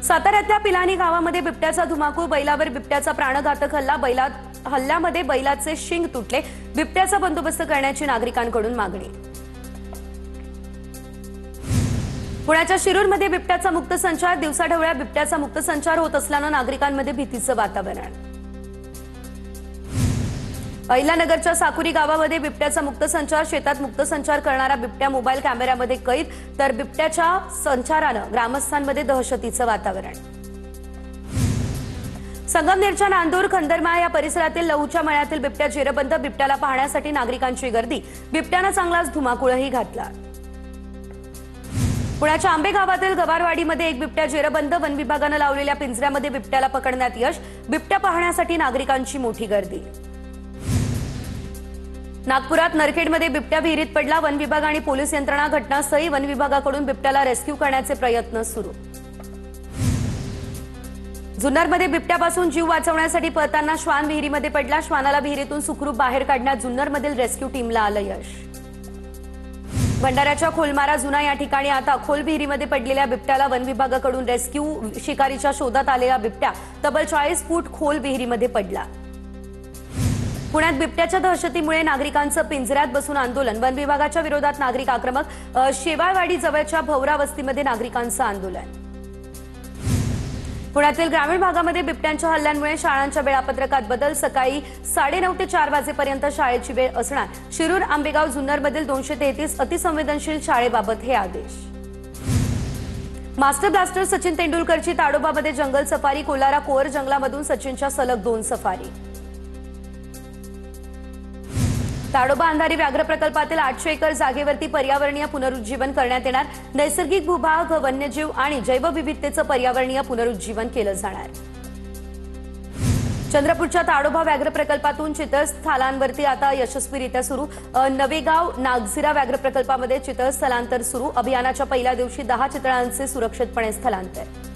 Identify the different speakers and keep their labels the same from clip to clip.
Speaker 1: साताऱ्यातल्या पिलानी गावामध्ये बिबट्याचा धुमाकूळ, बैलावर बिबट्याचा प्राणघातक हल्ला, हल्ल्यामध्ये बैलाचे शिंग तुटले, बिबट्याचा बंदोबस्त करण्याची नागरिकांकडून मागणी। पुण्याच्या शिरूरमध्ये बिबट्याचा मुक्त संचार, दिवसाढवळ्या बिबट्याचा मुक्त संचार होत असल्यानं नागरिकांमध्ये भीतीचं वातावरण। अहिल्यानगरच्या साकुरी गावामध्ये बिबट्याचा मुक्त संचार, शेतात मुक्त संचार करणारा बिबट्या मोबाईल कॅमेऱ्यामध्ये कैद, तर बिबट्याच्या संचारानं ग्रामस्थांमध्ये दहशतीचं वातावरण। संगमनेरच्या नांदूर, खंदरमाळ या परिसरातील लहूच्या मळ्यातील बिबट्या जेरबंद, बिबट्याला पाहण्यासाठी नागरिकांची गर्दी, बिबट्यानं चांगलाच धुमाकूळही घातला। पुण्याच्या आंबे गावातील गवारवाडीमध्ये एक बिबट्या जेरबंद, वन विभागानं लावलेल्या पिंजऱ्यामध्ये बिबट्याला पकडण्यात यश, बिबट्या पाहण्यासाठी नागरिकांची मोठी गर्दी। नागपुरात नरखेडमध्ये बिबट्या विहिरीत पडला, वन विभाग आणि पोलीस यंत्रणा घटनास्थळी, वन विभागाकडून बिबट्याला रेस्क्यू करण्याचे प्रयत्न सुरू। जुन्नरमध्ये बिबट्यापासून जीव वाचवण्यासाठी पळताना श्वान विहिरीमध्ये पडला, श्वानाला विहिरीतून सुखरूप बाहेर काढण्यात जुन्नरमधील रेस्क्यू टीमला आलं यश। भंडाऱ्याच्या खोलमारा जुना या ठिकाणी आता खोल विहिरीमध्ये पडलेल्या बिबट्याला वन विभागाकडून रेस्क्यू, शिकारीच्या शोधात आलेला बिबट्या तब्बल 40 फूट खोल विहिरीमध्ये पडला। पुण्यात बिबट्याच्या दहशतीमुळे नागरिकांचं पिंजऱ्यात बसून आंदोलन, वन विभागाच्या विरोधात नागरिक आक्रमक, शेवाळवाडी जवळच्या भवरा वस्तीमध्ये नागरिकांचं आंदोलन। पुण्यातील ग्रामीण भागामध्ये बिबट्यांच्या हल्ल्यांमुळे शाळांच्या वेळापत्रकात बदल, सकाळी 9:30 ते 4 वाजेपर्यंत शाळेची वेळ असणार, शिरूर, आंबेगाव, जुन्नरमधील 233 अतिसंवेदनशील शाळेबाबत हे आदेश। मास्टर ब्लास्टर सचिन तेंडुलकरची ताडोबामध्ये जंगल सफारी, कोलारा कोअर जंगलामधून सचिनच्या सलग 2 सफारी। ताडोबा अंधारी व्याघ्र प्रकल्पातील 800 एकर जागेवरती पर्यावरणीय पुनरुज्जीवन करण्यात येणार, नैसर्गिक भूभाग, वन्यजीव आणि जैवविविधतेचं पर्यावरणीय पुनरुज्जीवन केलं जाणार। चंद्रपूरच्या ताडोबा व्याघ्र प्रकल्पातून चितळस्थळांवरती आता यशस्वीरित्या सुरू, नवेगाव नागझिरा व्याघ्र प्रकल्पामध्ये चितळ स्थलांतर सुरू, अभियानाच्या पहिल्या दिवशी 10 चितळांचे सुरक्षितपणे स्थलांतर।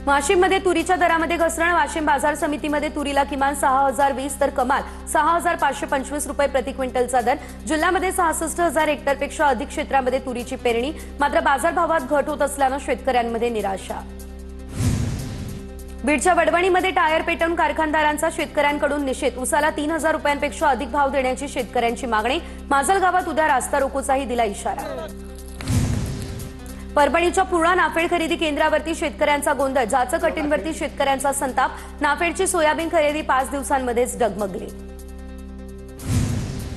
Speaker 1: वाशिममध्ये तुरीच्या दरामध्ये घसरण, वाशिम बाजार समितीमध्ये तुरीला किमान 6020 तर कमाल 6525 रुपये प्रति क्विंटलचा दर, जिल्ह्यामध्ये 66,000 हेक्टरपेक्षा अधिक क्षेत्रामध्ये तुरीची पेरणी, मात्र बाजारभावात घट होत असल्यानं शेतकऱ्यांमध्ये निराशा। बीडच्या वडवणीमध्ये टायर पेटवून कारखानदारांचा शेतकऱ्यांकडून निषेध, उसाला 3000 रुपयांपेक्षा अधिक भाव देण्याची शेतकऱ्यांची मागणी, माजलगावात उद्या रास्ता रोकोचाही दिला इशारा। परभणीच्या पूर्णा नाफेड खरेदी केंद्रावरती शेतकऱ्यांचा गोंधळ, जाचकटींवरती शेतकऱ्यांचा संताप, नाफेडची सोयाबीन खरेदी 5 दिवसांमध्येच डगमगली।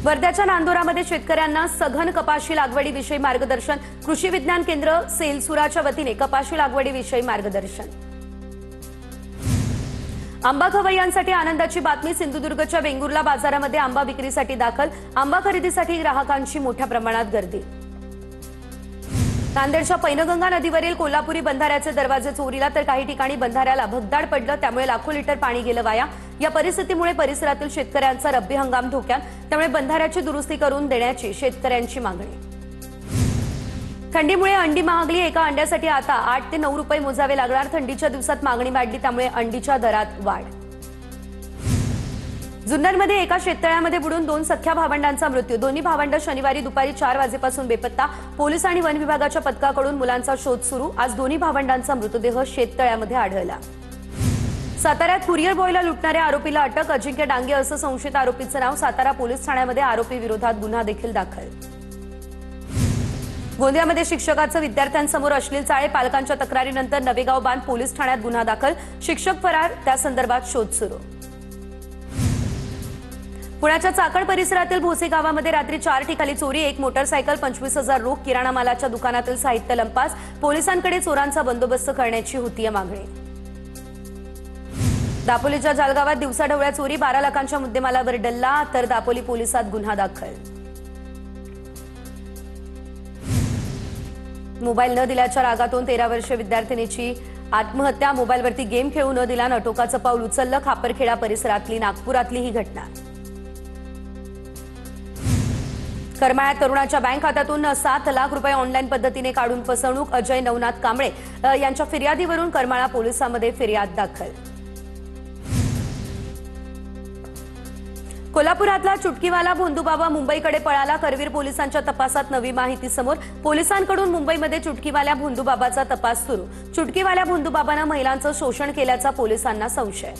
Speaker 1: वर्ध्याच्या नांदोरामध्ये शेतकऱ्यांना सघन कपाशी लागवडीविषयी मार्गदर्शन, कृषी विज्ञान केंद्र सेलसुराच्या वतीने कपाशी लागवडीविषयी मार्गदर्शन। आंबा खवय्यांसाठी आनंदाची बातमी, सिंधुदुर्गच्या वेंगुर्ला बाजारामध्ये आंबा विक्रीसाठी दाखल, आंबा खरेदीसाठी ग्राहकांची मोठ्या प्रमाणात गर्दी। नांदेडच्या पैनगंगा नदीवरील कोल्हापुरी बंधाऱ्याचे दरवाजे चोरीला, तर काही ठिकाणी बंधाऱ्याला भगदाड पडलं, त्यामुळे लाखो लिटर पाणी गेलं वाया। या परिस्थितीमुळे परिसरातील शेतकऱ्यांचा रब्बी हंगाम धोक्यात, त्यामुळे बंधाऱ्याची दुरुस्ती करून देण्याची शेतकऱ्यांची मागणी। थंडीमुळे अंडी महागली, एका अंड्यासाठी आता 8 ते 9 रुपये मोजावे लागणार, थंडीच्या दिवसात मागणी वाढली, त्यामुळे अंडीच्या दरात वाढ। जुन्नरमध्ये एका शेततळ्यामध्ये बुडून 2 सख्ख्या भावंडांचा मृत्यू, दोन्ही भावंड शनिवारी दुपारी 4 वाजेपासून बेपत्ता, पोलीस आणि वन विभागाच्या पथकाकडून मुलांचा शोध सुरू, आज दोन्ही भावंडांचा मृतदेह शेततळ्यामध्ये आढळला। साताऱ्यात कुरिअर बॉयला लुटणाऱ्या आरोपीला अटक, अजिंक्य डांगे असं संशयित आरोपीचं नाव, सातारा पोलीस ठाण्यामध्ये आरोपी विरोधात गुन्हा देखील दाखल। गोंदियामध्ये शिक्षकाचं विद्यार्थ्यांसमोर अश्लील चाळे, पालकांच्या तक्रारीनंतर नवेगाव बांध पोलीस ठाण्यात गुन्हा दाखल, शिक्षक फरार, त्यासंदर्भात शोध सुरू। पुण्याच्या चाकण परिसरातील भोसे गावामध्ये रात्री 4 ठिकाणी चोरी, एक मोटरसायकल, 25,000 रोख, किराणा मालाच्या दुकानातील साहित्य लंपास, पोलिसांकडे चोरांचा बंदोबस्त करण्याची होती मागणी। दापोलीच्या जालगावात दिवसाढवळ्या चोरी, 12 लाखांच्या मुद्देमालावर डल्ला, तर दापोली पोलिसात गुन्हा दाखल। मोबाईल न दिल्याच्या रागातून 13 वर्षीय विद्यार्थिनीची आत्महत्या, मोबाईलवरती गेम खेळू न दिल्यानं टोकाचं पाऊल उचललं, खापरखेडा परिसरातली नागपुरातली ही घटना। करमाळ्यात तरुणाच्या बँक खात्यातून 7 लाख रुपये ऑनलाईन पद्धतीने काढून फसवणूक, अजय नवनाथ कांबळे यांच्या फिर्यादीवरून करमाळा पोलिसांमध्ये फिर्याद दाखल। कोल्हापुरातला चुटकीवाला भोंदूबाबा मुंबईकडे पळाला. करवीर पोलिसांच्या तपासात नवी माहिती समोर. पोलिसांकडून मुंबईमध्ये चुटकीवाल्या भोंदूबाबाचा तपास सुरू. चुटकीवाल्या भोंदूबाबानं महिलांचं शोषण केल्याचा पोलिसांना संशय.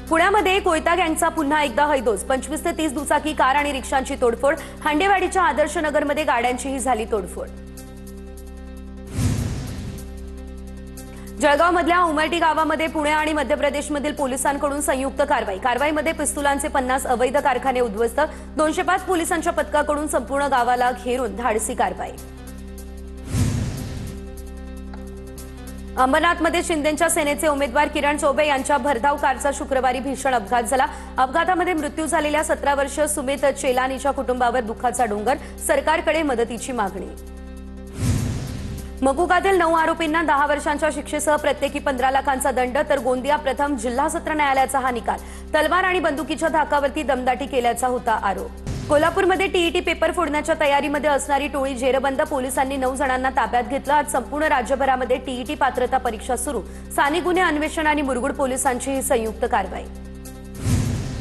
Speaker 1: पुण्यामध्ये कोयता गँगचा पुन्हा एकदा हैदोस. 25 ते 30 दुचाकी, कार आणि रिक्षांची तोडफोड. हांडेवाडीच्या आदर्श नगरमध्ये गाड्यांचीही झाली तोडफोड. जळगावमधल्या उमरटी गावामध्ये पुणे आणि मध्य प्रदेशमधील पोलिसांकडून संयुक्त कारवाईमध्ये पिस्तुलांचे 50 अवैध कारखाने उद्ध्वस्त. 205 पोलिसांच्या पथकाकडून संपूर्ण गावाला घेरून धाडसी कारवाई. अंबरनाथमध्ये शिंदेंच्या सेनेचे उमेदवार किरण चौबे यांच्या भरधाव कारचा शुक्रवारी भीषण अपघात झाला. अपघातामध्ये मृत्यू झालेल्या 17 वर्षीय सुमित चेलानीच्या कुटुंबावर दुःखाचा डोंगर. सरकारकडे मदतीची मागणी. मकुकातील 9 आरोपींना 10 वर्षांच्या शिक्षेसह प्रत्येकी 15 लाखांचा दंड. तर गोंदिया प्रथम जिल्हा सत्र न्यायालयाचा हा निकाल. तलवार आणि बंदुकीच्या धाकावरती दमदाटी केल्याचा होता आरोप. कोल्हापूरमध्ये टीईटी पेपर फोडण्याच्या तयारीमध्ये असणारी टोळी जेरबंद. पोलिसांनी 9 जणांना ताब्यात घेतलं. आज संपूर्ण राज्यभरामध्ये टीईटी पात्रता परीक्षा सुरू. स्थानिक गुन्हे अन्वेषण आणि मुरगुड पोलिसांची ही संयुक्त कारवाई.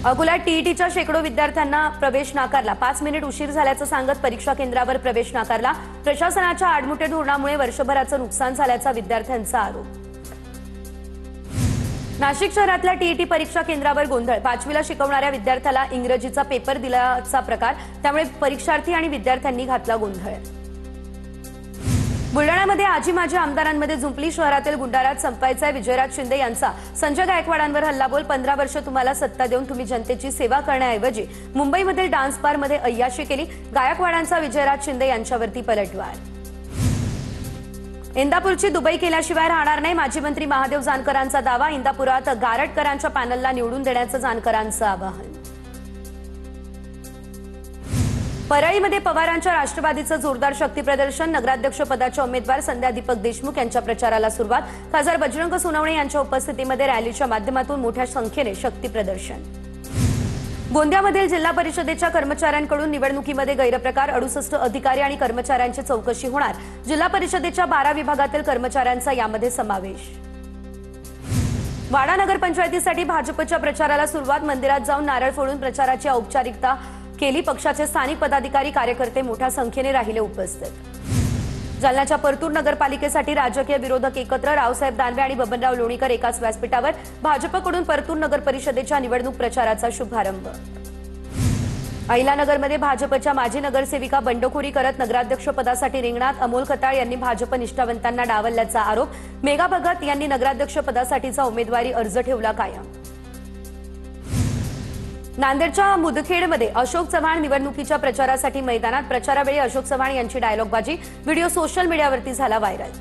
Speaker 1: अकोल्यात टीईटीच्या शेकडो विद्यार्थ्यांना प्रवेश नाकारला. 5 मिनिट उशीर झाल्याचं सांगत परीक्षा केंद्रावर प्रवेश नाकारला. प्रशासनाच्या आडमुठे धोरणामुळे वर्षभराचं नुकसान झाल्याचा विद्यार्थ्यांचा आरोप. नाशिक शहरातल्या टीईटी परीक्षा केंद्रावर गोंधळ. 5वीला शिकवणाऱ्या विद्यार्थ्याला इंग्रजीचा पेपर दिल्याचा प्रकार. त्यामुळे परीक्षार्थी आणि विद्यार्थ्यांनी घातला गोंधळ. बुलढाण्यामध्ये आजी माजी आमदारांमध्ये जुंपली. शहरातील गुंडारात संपायचा विजयराज शिंदे यांचा संजय गायकवाडांवर हल्लाबोल. 15 वर्ष तुम्हाला सत्ता देऊन तुम्ही जनतेची सेवा करण्याऐवजी मुंबईमधील डान्स बारमध्ये अय्याशी केली. गायकवाडांचा विजयराज शिंदे यांच्यावरती पलटवार. इंदापूरची दुबई केल्याशिवाय राहणार नाही. माजी मंत्री महादेव जानकरांचा दावा. इंदापुरात गारटकरांच्या पॅनलला निवडून देण्याचं जानकरांचं आवाहन. परळीमध्ये पवारांच्या राष्ट्रवादीचं जोरदार शक्ती प्रदर्शन. नगराध्यक्ष पदाच्या उमेदवार संध्या दीपक देशमुख यांच्या प्रचाराला सुरुवात. खासदार बजरंग सोनवणे यांच्या उपस्थितीमध्ये रॅलीच्या माध्यमातून मोठ्या संख्येने शक्ती प्रदर्शन. गोंदियामधील जिल्हा परिषदेच्या कर्मचाऱ्यांकडून निवडणुकीमध्ये गैरप्रकार. 68 अधिकारी आणि कर्मचाऱ्यांची चौकशी होणार. जिल्हा परिषदेच्या 12 विभागातील कर्मचाऱ्यांचा यामध्ये समावेश. वाडा नगरपंचायतीसाठी भाजपच्या प्रचाराला सुरुवात. मंदिरात जाऊन नारळ फोडून प्रचाराची औपचारिकता केली. पक्षाचे स्थानिक पदाधिकारी कार्यकर्ते मोठ्या संख्येने राहिले उपस्थित. जालन्याच्या परतूर नगरपालिकेसाठी राजकीय विरोधक एकत्र. रावसाहेब दानवे आणि बबनराव लोणीकर एकाच व्यासपीठावर. भाजपकडून परतूर नगर परिषदेच्या निवडणूक प्रचाराचा शुभारंभ. अहिलानगरमध्ये भाजपच्या माजी नगरसेविका बंडखोरी करत नगराध्यक्ष पदासाठी रिंगणात. अमोल खताळ यांनी भाजप निष्ठावंतांना डावलल्याचा आरोप. मेघा भगत यांनी नगराध्यक्ष पदासाठीचा उमेदवारी अर्ज ठेवला कायम. नांदेडच्या मुदखेडमध्ये अशोक चव्हाण निवडणुकीच्या प्रचारासाठी मैदानात. प्रचारावेळी अशोक चव्हाण यांची डायलॉगबाजी. व्हिडिओ सोशल मीडियावरती झाला व्हायरल.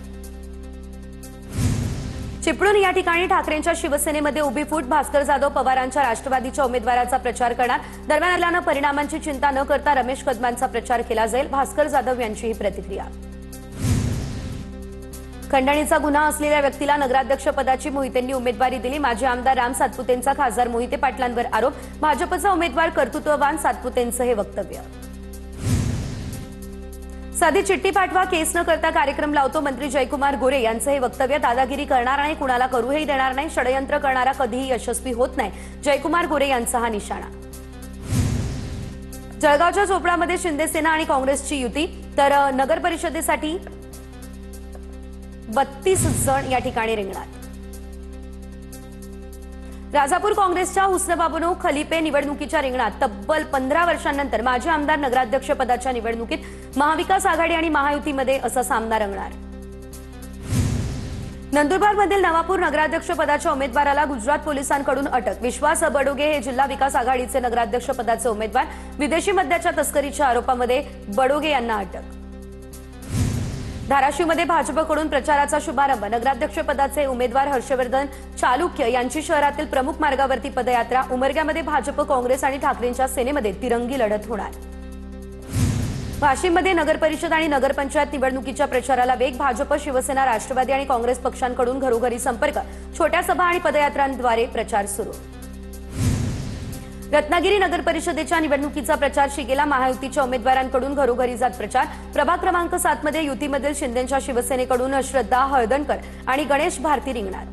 Speaker 1: चिपळूण या ठिकाणी ठाकरेंच्या शिवसेनेमध्ये उभी फूट. भास्कर जाधव पवारांच्या राष्ट्रवादीच्या उमेदवाराचा प्रचार करणार. दरम्यान आल्यानं परिणामांची चिंता न करता रमेश कदमांचा प्रचार केला जाईल. भास्कर जाधव यांची ही प्रतिक्रिया. खंडणीचा गुन्हा असलेल्या व्यक्तीला नगराध्यक्ष पदाची मोहितेंनी उमेदवारी दिली. माजी आमदार राम सातपुतेंचा खासदार मोहिते पाटलांवर आरोप. भाजपचा उमेदवार कर्तृत्ववान. सातपुतेंचं हे वक्तव्य. साधी चिठ्ठी पाठवा, केस न करता कार्यक्रम लावतो. मंत्री जयकुमार गोरे यांचं हे वक्तव्य. दादागिरी करणार नाही, कुणाला करूही देणार नाही. षडयंत्र करणारा कधीही यशस्वी होत नाही. जयकुमार गोरे यांचा हा निशाणा. जळगावच्या चोपडामध्ये शिंदेसेना आणि काँग्रेसची युती. तर नगर परिषदेसाठी 32 जण या ठिकाणी रिंगणात. राजापूर काँग्रेसच्या हुस्नबाबुनो खलिपे निवडणुकीच्या रिंगणात. तब्बल 15 वर्षांनंतर माजी आमदार नगराध्यक्ष पदाच्या निवडणुकीत महाविकास आघाडी आणि महायुतीमध्ये असा सामना रंगणार. नंदुरबारमधील नवापूर नगराध्यक्ष पदाच्या उमेदवाराला गुजरात पोलिसांकडून अटक. विश्वास बडोगे हे जिल्हा विकास आघाडीचे नगराध्यक्ष पदाचे उमेदवार. विदेशी मद्याच्या तस्करीच्या आरोपामध्ये बडोगे यांना अटक. धाराशिवमध्ये भाजपकडून प्रचाराचा शुभारंभ. नगराध्यक्ष पदाचे उमेदवार हर्षवर्धन चालुक्य यांची शहरातील प्रमुख मार्गावरती पदयात्रा. उमरग्यामध्ये भाजप, काँग्रेस आणि ठाकरेंच्या सेनेमध्ये तिरंगी लढत होणार. वाशिममध्ये नगरपरिषद आणि नगरपंचायत निवडणुकीच्या प्रचाराला वेग. भाजप, शिवसेना, राष्ट्रवादी आणि काँग्रेस पक्षांकडून घरोघरी संपर्क. छोट्या सभा आणि पदयात्रांद्वारे प्रचार सुरू. रत्नागिरी नगर परिषदेच्या निवडणुकीचा प्रचार शिगेला. महायुतीच्या उमेदवारांकडून घरोघरी जात प्रचार. प्रभाग क्रमांक 7 मध्ये युतीमधील शिंदेंच्या शिवसेनेकडून श्रद्धा हळदणकर आणि गणेश भारती रिंगणात.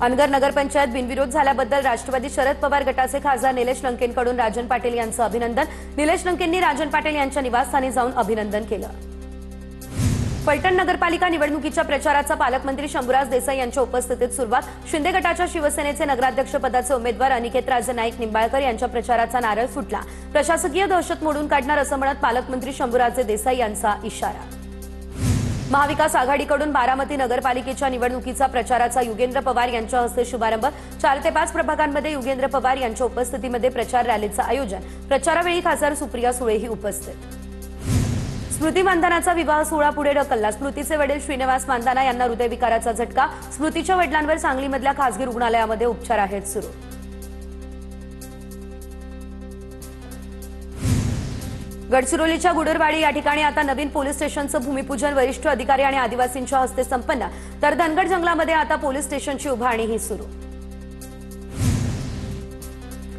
Speaker 1: अनगर नगरपंचायत बिनविरोध झाल्याबद्दल राष्ट्रवादी शरद पवार गटाचे खासदार निलेश लंकेंकडून राजन पाटील यांचं अभिनंदन। निलेश लंकेंनी राजन पाटील यांच्या निवासस्थानी जाऊन अभिनंदन केलं। फलटण नगरपालिका निवडणुकीच्या प्रचाराचा पालकमंत्री शंभूराज देसाई यांच्या उपस्थितीत सुरुवात। शिंदे गटाच्या शिवसेनेचे नगराध्यक्षपदाचे उमेदवार अनिकेतराजे नाईक निंबाळकर यांच्या प्रचाराचा नारळ फुटला। प्रशासकीय दहशत मोडून काढणार असं म्हणत पालकमंत्री शंभूराजे देसाई यांचा इशारा। महाविकास आघाडीकडून बारामती नगरपालिकेच्या निवडणुकीचा प्रचाराचा युगेंद्र पवार यांच्या हस्ते शुभारंभ। 4 ते 5 प्रभागांमध्ये युगेंद्र पवार यांच्या उपस्थितीमध्ये प्रचार रॅलीचं आयोजन। प्रचारावेळी खासदार सुप्रिया सुळेही उपस्थित। स्मृती मानधनाचा विवाह सोहळा पुढे ढकलला। स्मृतीचे वडील श्रीनिवास मानधना यांना हृदयविकाराचा झटका। स्मृतीच्या वडिलांवर सांगलीमधल्या खासगी रुग्णालयामध्ये उपचार आहेत सुरू। गडचिरोलीच्या गुडरवाडी या ठिकाणी आता नवीन पोलीस स्टेशनचं भूमिपूजन वरिष्ठ अधिकारी आणि आदिवासींच्या हस्ते संपन्न। तर धनगड जंगलामध्ये आता पोलीस स्टेशनची उभारणीही सुरू।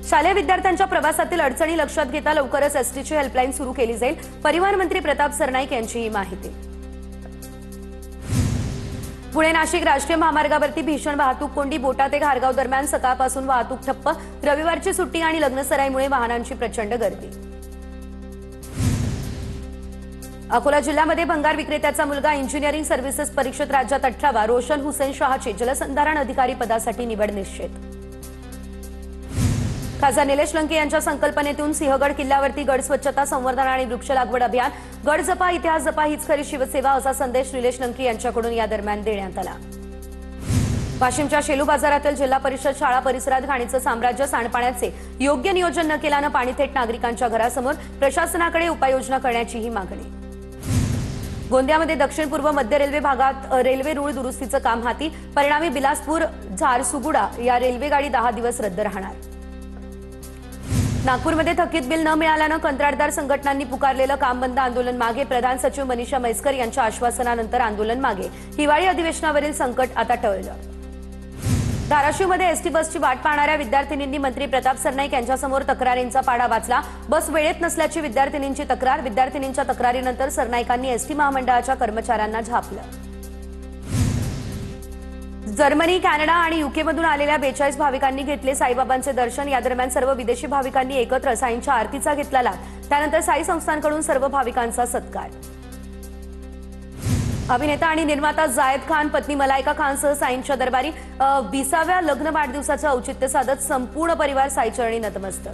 Speaker 1: शालेय विद्यार्थ्यांच्या प्रवासातील अडचणी लक्षात घेता लवकरच एसटीची हेल्पलाईन सुरू केली जाईल। परिवहन मंत्री प्रताप सरनाईक यांची ही माहिती। पुणे नाशिक राष्ट्रीय महामार्गावरती भीषण वाहतूक कोंडी। बोटा ते घारगाव दरम्यान सकाळपासून वाहतूक ठप्प। रविवारची सुट्टी आणि लग्नसराईमुळे वाहनांची प्रचंड गर्दी। अकोला जिल्ह्यामध्ये भंगार विक्रेत्याचा मुलगा इंजिनिअरिंग सर्व्हिसेस परीक्षेत राज्यात 18वा। रोशन हुसेन शहाची जलसंधारण अधिकारी पदासाठी निवड निश्चित। खासदार निलेश लंके यांच्या संकल्पनेतून सिंहगड किल्ल्यावरती गड स्वच्छता संवर्धन आणि वृक्ष लागवड अभियान। गड जपा इतिहास जपा हीच खरी शिवसेवा असा संदेश निलेश लंके यांच्याकडून या दरम्यान देण्यात आला। वाशिमच्या शेलू बाजारातील जिल्हा परिषद शाळा परिसरात घाणीचं साम्राज्य। सांडपाण्याचे योग्य नियोजन न केल्यानं पाणी थेट नागरिकांच्या घरासमोर। प्रशासनाकडे उपाययोजना करण्याचीही मागणी। गोंदियामध्ये दक्षिण पूर्व मध्य रेल्वे भागात रेल्वे रूळ दुरुस्तीचं काम हाती। परिणामी बिलासपूर झारसुगुडा या रेल्वे गाडी 10 दिवस रद्द राहणार। नागपूरमध्ये थकीत बिल न मिळाल्यानं कंत्राटदार संघटनांनी पुकारलेलं काम बंद आंदोलन मागे। प्रधान सचिव मनीषा म्हैसकर यांच्या आश्वासनानंतर आंदोलन मागे। हिवाळी अधिवेशनावरील संकट आता टळलं। धाराशिवमध्ये एसटी बसची वाट पाहणाऱ्या विद्यार्थिनींनी मंत्री प्रताप सरनाईक यांच्यासमोर तक्रारींचा पाढा वाचला। बस वेळेत नसल्याची विद्यार्थिनींची तक्रार। विद्यार्थिनींच्या तक्रारीनंतर सरनाईकांनी एसटी महामंडळाच्या कर्मचाऱ्यांना झापलं। जर्मनी, कॅनडा आणि यूकेमधून आलेल्या 42 भाविकांनी घेतले साईबाबांचे दर्शन। या दरम्यान सर्व विदेशी भाविकांनी एकत्र साईंच्या आरतीचा घेतला लाभ। त्यानंतर साई संस्थांकडून सर्व भाविकांचा सत्कार। अभिनेता आणि निर्माता जायद खान पत्नी मलायका खानसह साईंच्या दरबारी 20व्या लग्न वाढदिवसाचं औचित्य साधत संपूर्ण परिवार साईचरणी नतमस्तक।